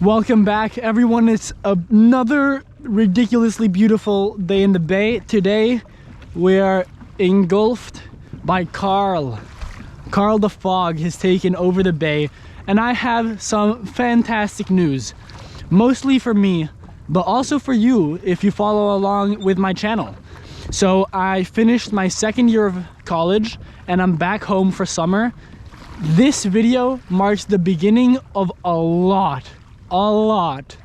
Welcome back, everyone. It's another ridiculously beautiful day in the bay. Today we are engulfed by Carl. Carl the fog has taken over the bay, and I have some fantastic news, mostly for me, but also for you if you follow along with my channel. So I finished my second year of college and I'm back home for summer. This video marks the beginning of a lot of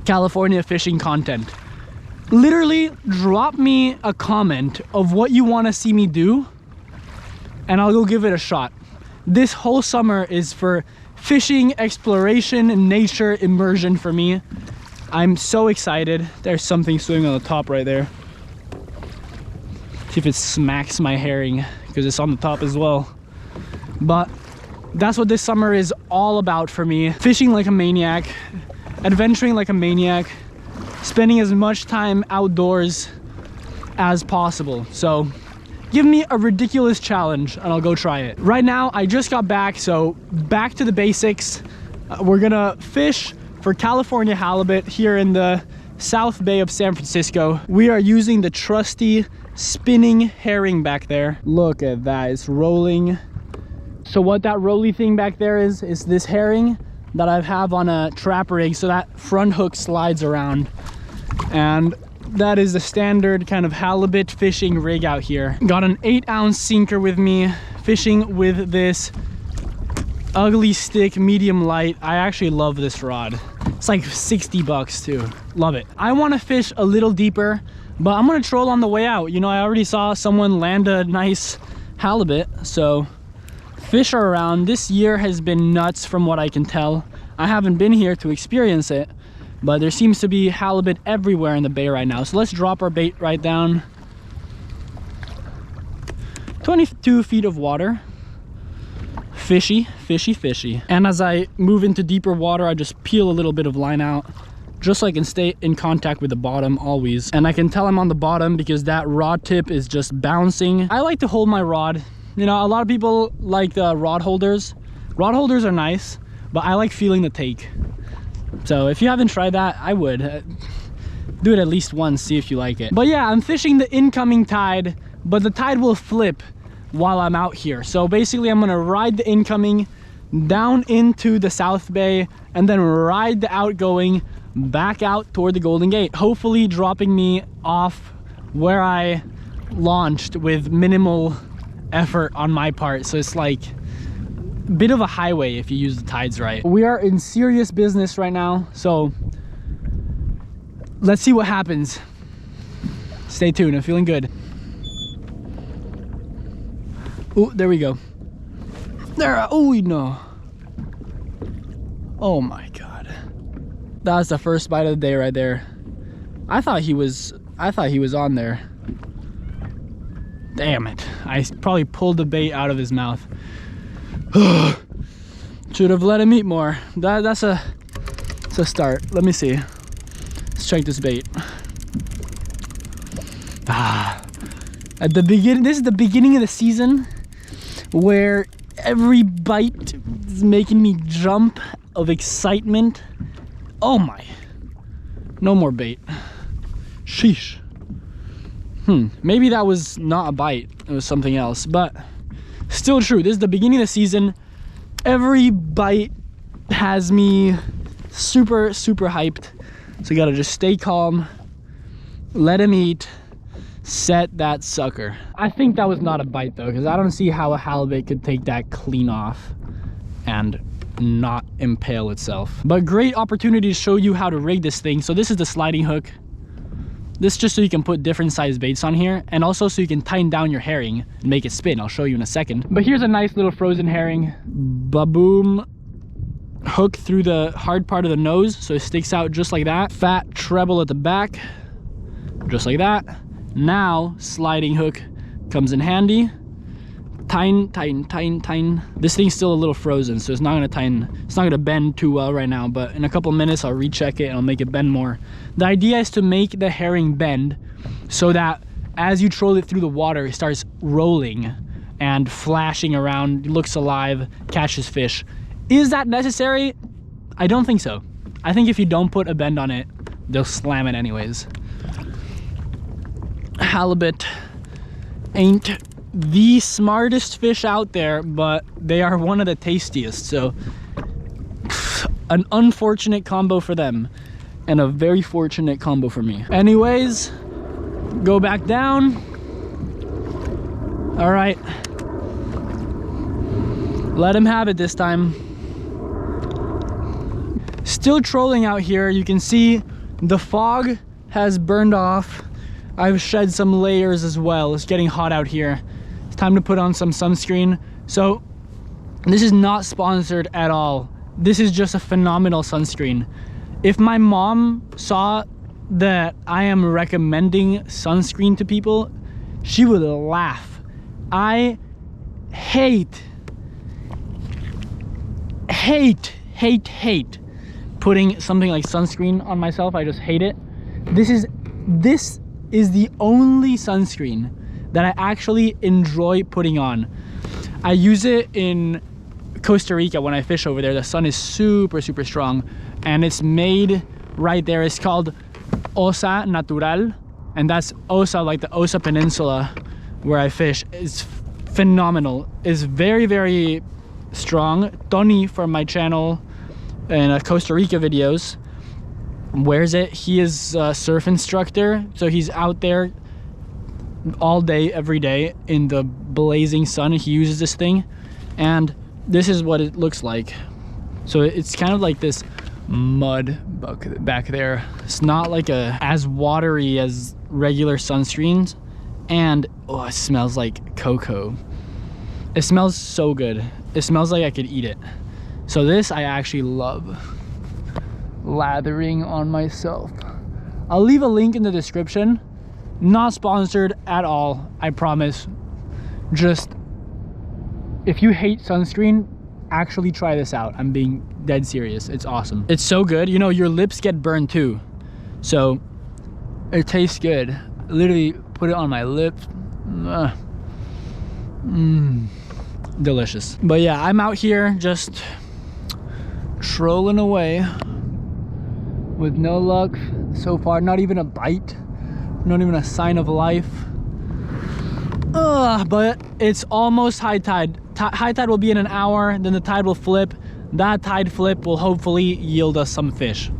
California fishing content. Literally drop me a comment of what you want to see me do and I'll go give it a shot. This whole summer is for fishing, exploration, and nature immersion for me. I'm so excited. There's something swimming on the top right there. See if it smacks my herring because it's on the top as well. But that's what this summer is all about for me. Fishing like a maniac, adventuring like a maniac, spending as much time outdoors as possible. So give me a ridiculous challenge and I'll go try it. Right now, I just got back, so back to the basics. We're gonna fish for California halibut here in the South Bay of San Francisco. We are using the trusty spinning herring back there. Look at that, it's rolling. So what that rolly thing back there is this herring that I have on a trap rig, so that front hook slides around. And that is the standard kind of halibut fishing rig out here. Got an 8-ounce sinker with me, fishing with this ugly stick medium light. I actually love this rod. It's like 60 bucks too. Love it. I want to fish a little deeper, but I'm gonna troll on the way out. You know, I already saw someone land a nice halibut, so fish are around. This year has been nuts from what I can tell. I haven't been here to experience it, but there seems to be halibut everywhere in the bay right now. So let's drop our bait right down. 22 feet of water. Fishy, fishy, fishy. And as I move into deeper water, I just peel a little bit of line out, just so I can stay in contact with the bottom always. And I can tell I'm on the bottom because that rod tip is just bouncing. I like to hold my rod. You know, a lot of people like the rod holders. Rod holders are nice, but I like feeling the take. So if you haven't tried that, I would. Do it at least once, see if you like it. But yeah, I'm fishing the incoming tide, but the tide will flip while I'm out here. So basically I'm gonna ride the incoming down into the South Bay and then ride the outgoing back out toward the Golden Gate, hopefully dropping me off where I launched with minimal effort on my part. So it's like a bit of a highway if you use the tides right. We are in serious business right now, so let's see what happens. Stay tuned, I'm feeling good. Oh, there we go. There, oh no. Oh my God. That's the first bite of the day right there. I thought he was on there. Damn it. I probably pulled the bait out of his mouth. Should have let him eat more. That's a start. Let me see. Let's check this bait. At the beginning, this is the beginning of the season where every bite is making me jump of excitement. Oh my. No more bait. Sheesh. Maybe that was not a bite, it was something else, but still true. This is the beginning of the season. Every bite has me super hyped. So you gotta just stay calm, let him eat, set that sucker. I think that was not a bite though, because I don't see how a halibut could take that clean off and not impale itself. But great opportunity to show you how to rig this thing. So this is the sliding hook. This just so you can put different size baits on here, and also so you can tighten down your herring and make it spin. I'll show you in a second. But here's a nice little frozen herring. Ba-boom. Hook through the hard part of the nose so it sticks out just like that. Fat treble at the back, just like that. Now sliding hook comes in handy. Tighten. This thing's still a little frozen, so it's not gonna tighten. It's not gonna bend too well right now, but in a couple minutes I'll recheck it and I'll make it bend more. The idea is to make the herring bend so that as you troll it through the water, it starts rolling and flashing around, looks alive, catches fish. Is that necessary? I don't think so. I think if you don't put a bend on it, they'll slam it anyways. Halibut ain't the smartest fish out there, but they are one of the tastiest. So an unfortunate combo for them and a very fortunate combo for me. Anyways, go back down. All right, let him have it this time. Still trolling out here. You can see the fog has burned off. I've shed some layers as well. It's getting hot out here. It's time to put on some sunscreen. So this is not sponsored at all. This is just a phenomenal sunscreen. If my mom saw that I am recommending sunscreen to people, she would laugh. I hate putting something like sunscreen on myself. I just hate it. This is the only sunscreen that I actually enjoy putting on. I use it in Costa Rica when I fish over there. The sun is super strong, and it's made right there. It's called Osa Natural, and that's Osa, like the Osa Peninsula where I fish. It's phenomenal. It's very strong. Tony from my channel and Costa Rica videos wears it. He is a surf instructor, so he's out there all day, every day in the blazing sun. He uses this thing, and this is what it looks like. So it's kind of like this mud back there. It's not like as watery as regular sunscreens, and oh, it smells like cocoa. It smells so good. It smells like I could eat it. So this I actually love lathering on myself. I'll leave a link in the description. Not sponsored at all, I promise. Just, if you hate sunscreen, actually try this out. I'm being dead serious. It's awesome. It's so good. You know, your lips get burned too, so it tastes good. I literally put it on my lips. Delicious. But yeah, I'm out here just trolling away with no luck so far. Not even a bite, not even a sign of life. But it's almost high tide. High tide will be in an hour, then the tide will flip. That tide flip will hopefully yield us some fish.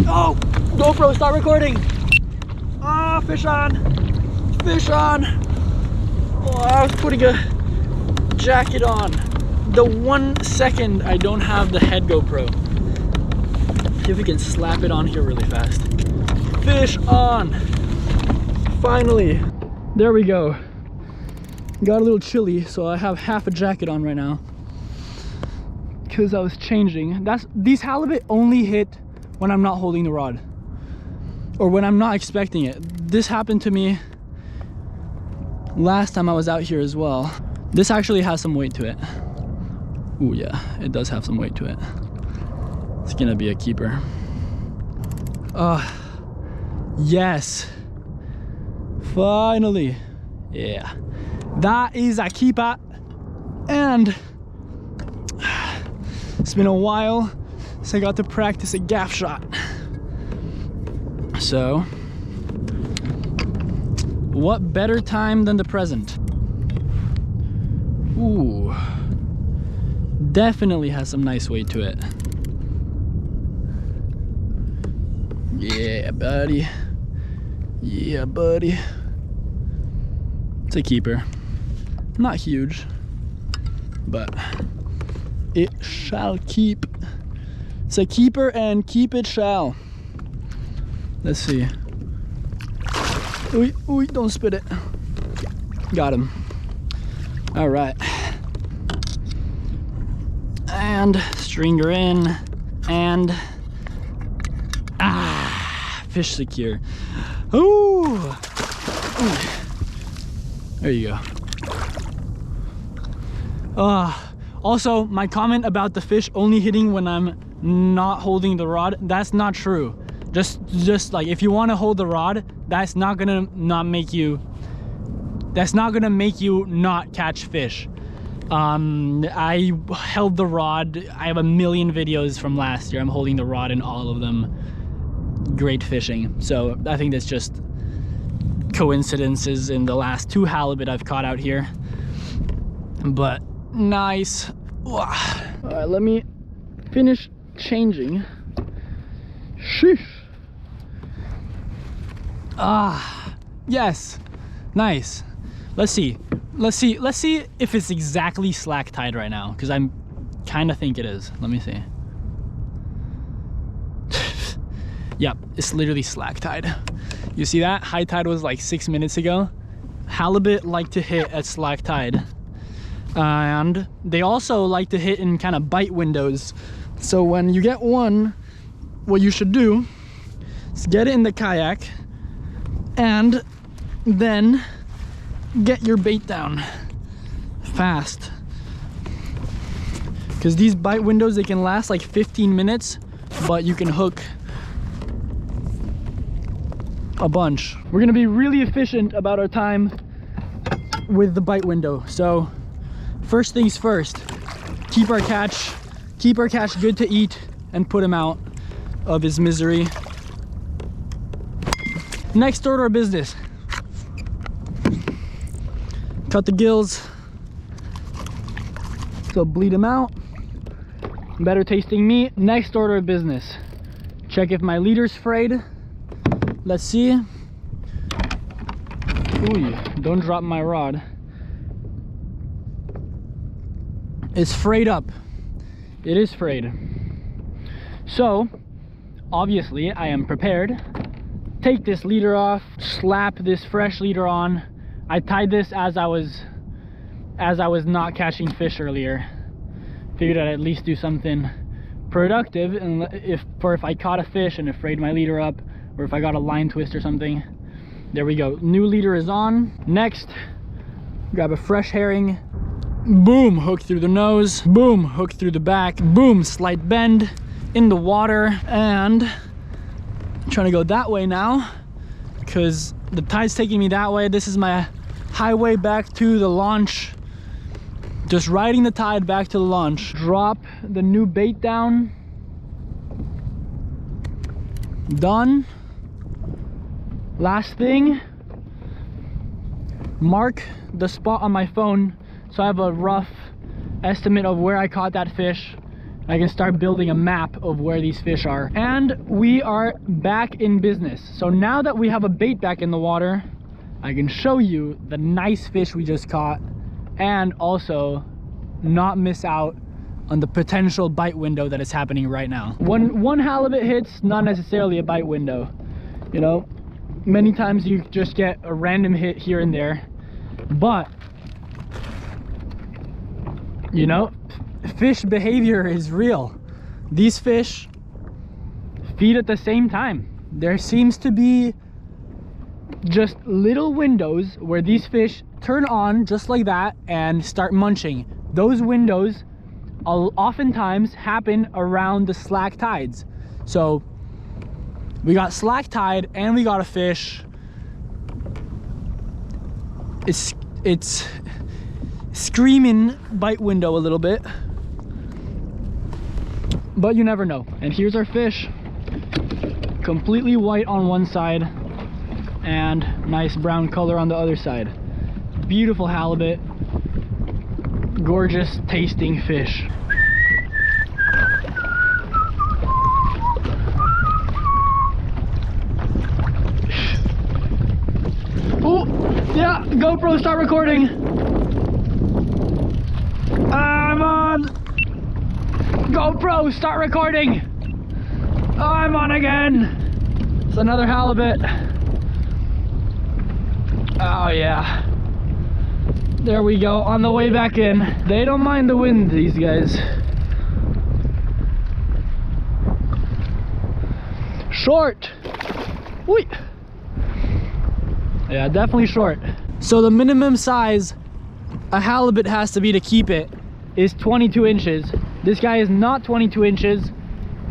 Oh, GoPro, start recording. Ah, fish on. Fish on. Oh, I was putting a jacket on. The 1 second I don't have the head GoPro. See if we can slap it on here really fast. Fish on. Finally. There we go. Got a little chilly, so I have half a jacket on right now because I was changing. These halibut only hit when I'm not holding the rod or when I'm not expecting it. This happened to me last time I was out here as well. This actually has some weight to it. Ooh, yeah, it does have some weight to it. It's gonna be a keeper. Yes, finally. Yeah, that is a keeper. And it's been a while since I got to practice a gaff shot. So what better time than the present? Ooh, definitely has some nice weight to it. Yeah, buddy. Yeah, buddy. It's a keeper. Not huge, but it shall keep. It's a keeper and keep it shall. Let's see. Ooh, don't spit it. Got him. All right. And stringer in, and fish secure. Ooh. There you go. Also, my comment about the fish only hitting when I'm not holding the rod. That's not true. Just like, if you want to hold the rod, that's not gonna make you not catch fish. I held the rod. I have a million videos from last year. I'm holding the rod in all of them. Great fishing. So I think that's just coincidences in the last 2 halibut I've caught out here. But nice. All right, let me finish changing. Sheesh. Yes, nice. Let's see if it's exactly slack tide right now, because I'm kind of think it is. Let me see. Yep, it's literally slack tide. You see that? High tide was like 6 minutes ago. Halibut like to hit at slack tide, and they also like to hit in kind of bite windows. So when you get one, what you should do is get it in the kayak and then get your bait down fast, because these bite windows, they can last like 15 minutes, but you can hook a bunch. We're gonna be really efficient about our time with the bite window. So first things first, keep our catch good to eat and put him out of his misery. Next order of business, cut the gills, so bleed them out. Better tasting meat. Next order of business, check if my leader's frayed. Let's see. Ooh, don't drop my rod. It's frayed up. It is frayed. So obviously I am prepared. Take this leader off, slap this fresh leader on. I tied this as I was not catching fish earlier. Figured I'd at least do something productive, and if I caught a fish and it frayed my leader up, or if I got a line twist or something. There we go. New leader is on. Next, grab a fresh herring. Boom, hook through the nose. Boom, hook through the back. Boom, slight bend in the water. And I'm trying to go that way now because the tide's taking me that way. This is my highway back to the launch. Just riding the tide back to the launch. Drop the new bait down. Done. Last thing, mark the spot on my phone so I have a rough estimate of where I caught that fish. I can start building a map of where these fish are. And we are back in business. So now that we have a bait back in the water, I can show you the nice fish we just caught, and also not miss out on the potential bite window that is happening right now. One halibut hits, not necessarily a bite window. You know, many times you just get a random hit here and there, but you know, fish behavior is real. These fish feed at the same time. There seems to be just little windows where these fish turn on just like that and start munching. Those windows oftentimes happen around the slack tides. So we got slack tide and we got a fish. It's screaming bite window a little bit, but you never know. And here's our fish, completely white on one side and nice brown color on the other side. Beautiful halibut, gorgeous tasting fish. Oh yeah, GoPro, start recording. I'm on. GoPro, start recording. I'm on again. It's another halibut. Oh yeah. There we go, on the way back in. They don't mind the wind, these guys. Short. Whee. Yeah, definitely short. So the minimum size a halibut has to be to keep it is 22 inches. This guy is not 22 inches.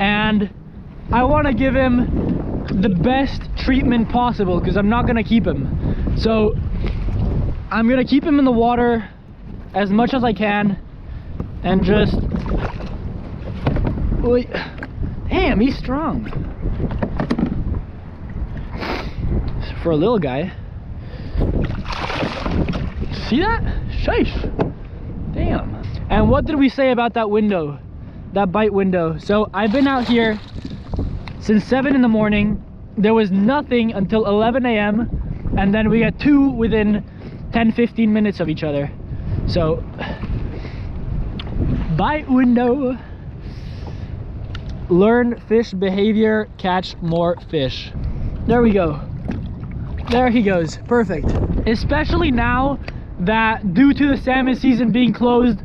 and I want to give him the best treatment possible because I'm not going to keep him. So I'm going to keep him in the water as much as I can and just... Wait. Damn, he's strong. For a little guy. See that? Sheesh. Damn. And what did we say about that window? That bite window. So I've been out here since 7 in the morning. There was nothing until 11 a.m. and then we got 2 within 10-15 minutes of each other. So bite window. Learn fish behavior, catch more fish. There we go. There he goes. Perfect. Especially now that due to the salmon season being closed,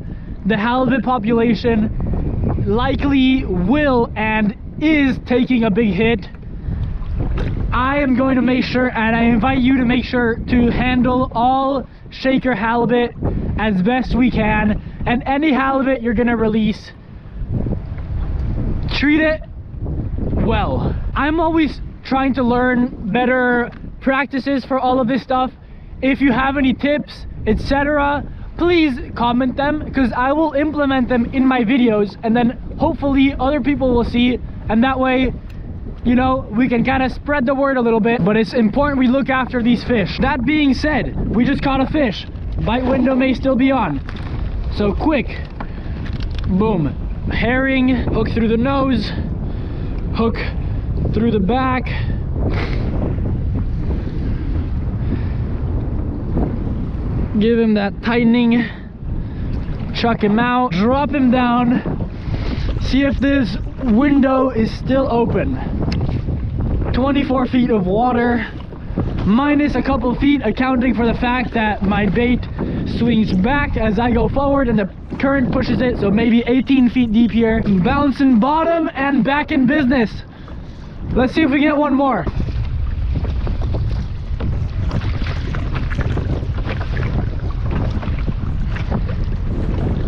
the halibut population likely will and is taking a big hit. I am going to make sure, and I invite you to make sure to handle all shaker halibut as best we can, and any halibut you're gonna release, treat it well. I'm always trying to learn better practices for all of this stuff. If you have any tips, etc., please comment them because I will implement them in my videos, and then hopefully other people will see, and that way, you know, we can kind of spread the word a little bit. But it's important we look after these fish. That being said, we just caught a fish. Bite window may still be on, so quick. Boom. Herring, hook through the nose, hook through the back. Give him that tightening, chuck him out, drop him down, see if this window is still open. 24 feet of water, minus a couple feet, accounting for the fact that my bait swings back as I go forward and the current pushes it, so maybe 18 feet deep here. Bouncing bottom and back in business. Let's see if we get one more.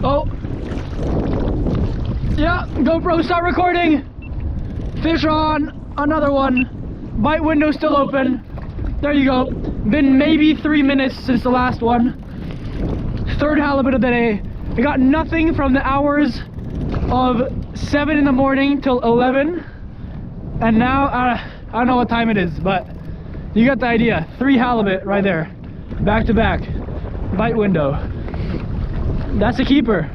Oh, yeah, GoPro, start recording. Fish on, another one. Bite window still open. There you go. Been maybe 3 minutes since the last one. Third halibut of the day. I got nothing from the hours of 7 in the morning till 11. And now, I don't know what time it is, but you got the idea. 3 halibut right there. Back to back. Bite window. That's a keeper.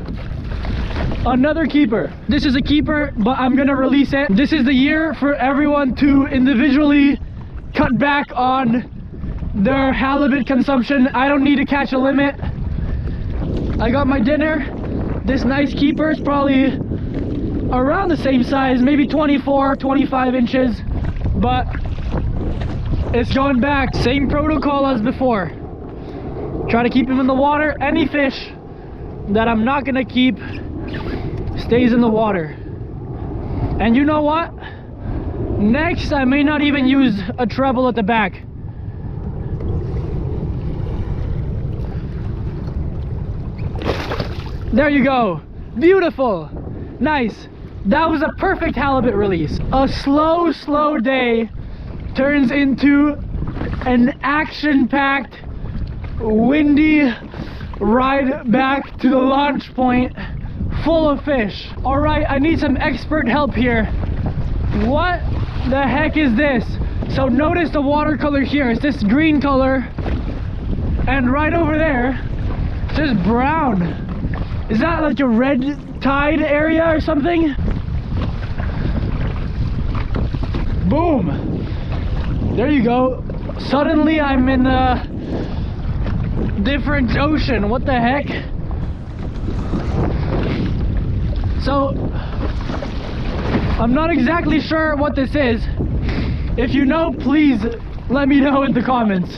Another keeper. This is a keeper, but I'm gonna release it. This is the year for everyone to individually cut back on their halibut consumption. I don't need to catch a limit. I got my dinner. This nice keeper is probably around the same size, maybe 24, 25 inches, but it's going back. Same protocol as before. Try to keep him in the water. Any fish that I'm not gonna keep stays in the water. And you know what? Next, I may not even use a treble at the back. There you go. Beautiful. Nice. That was a perfect halibut release. A slow day turns into an action-packed, windy ride back to the launch point full of fish. All right, I need some expert help here. What the heck is this? So notice the watercolor here. It's this green color, and right over there it's just brown. Is that like a red tide area or something? Boom. There you go. Suddenly I'm in a different ocean. What the heck? So I'm not exactly sure what this is. If you know, please let me know in the comments.